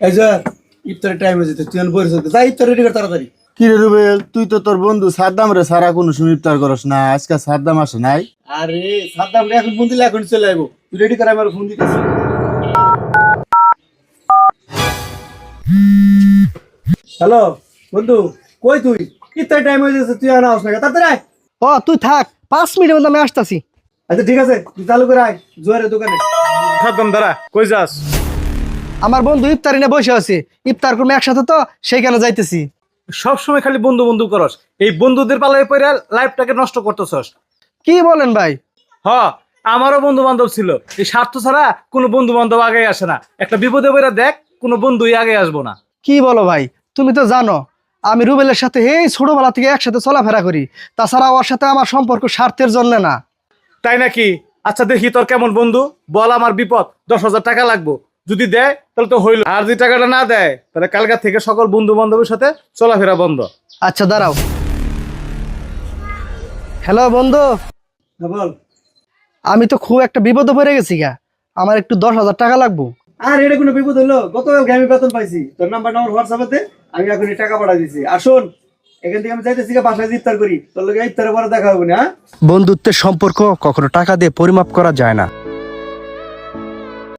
এই যে ইফতারের টাইম হয়েছে, তুই এখন বসে যা, ইফতার রেডি কর তাড়াতাড়ি। কি রে রুবেল, তুই তো তোর বন্ধু সাদ্দাম রে সারা কোনো সময় ইফতার করস না, আজকে সাদ্দাম আসে নাই? আরে সাদ্দাম রে এখন ফোন দিলে এখন চলে আইবো, তুই রেডি কর, আমার ফোন দিতেছি। হ্যালো বন্ধু, কই তুই? ইফতারের টাইম হয়ে যাচ্ছে, তুই এখন আস না, তাড়াতাড়ি আয়। ও তুই থাক, 5 মিনিটের মধ্যে আমি আসতাছি। আচ্ছা ঠিক আছে, তুই চালু করে আয় জোয়ারের দোকানে। সাদ্দাম দাঁড়া, কই যাস? আমার বন্ধু ইফতারি নিয়ে বসে আছে, ইফতার করবো একসাথে, তো সেইখানে যাইতেছি। সব সময় খালি বন্ধু বন্ধু করস, এই বন্ধুদের পাল্লায় পড়ে লাইফটাকে নষ্ট করতেছস। কি বলেন ভাই? হ, আমারও বন্ধু বান্ধব ছিল, এই স্বার্থ ছাড়া কোনো বন্ধু বান্ধব আগে আসে না। একটা বিপদে পড়ে দেখ, কোনো বন্ধুই আগে আসবো না। কি বলো ভাই, তুমি তো জানো আমি রুবেলের সাথে এই ছোটবেলা থেকে একসাথে চলাফেরা করি। তাছাড়া ওর সাথে আমার সম্পর্ক স্বার্থের জন্য না। তাই নাকি? আচ্ছা দেখি তোর কেমন বন্ধু, বল। আমার বিপদ, 10,000 টাকা লাগবো, যদি দেয় তাহলে তো হইল, আর যদি টাকাটা না দেয় তাহলে কালকা থেকে সকল বন্ধু বান্ধবের সাথে চলাফেরা বন্ধ। আচ্ছা দাঁড়াও। হ্যালো বন্ধু, হ্যাঁ বল। আমি তো খুব একটা বিপদে পড়ে গেছি গা, আমার একটু 10,000 টাকা লাগবো। আর এটা কোনো বিপদ হলো? গতকালকে আমি বেতন পাইছি, তোর নাম্বারটা আমার হোয়াটসঅ্যাপে, আমি এখন টাকা পাঠাই দিছি। আর শোন, এখান থেকে আমি চাইতেছি বাসায় ইফতার করি, তোর লগে ইফতারের পরে দেখা হবে না। হ্যাঁ বন্ধুত্বের সম্পর্ক কখনো টাকা দিয়ে পরিমাপ করা যায় না।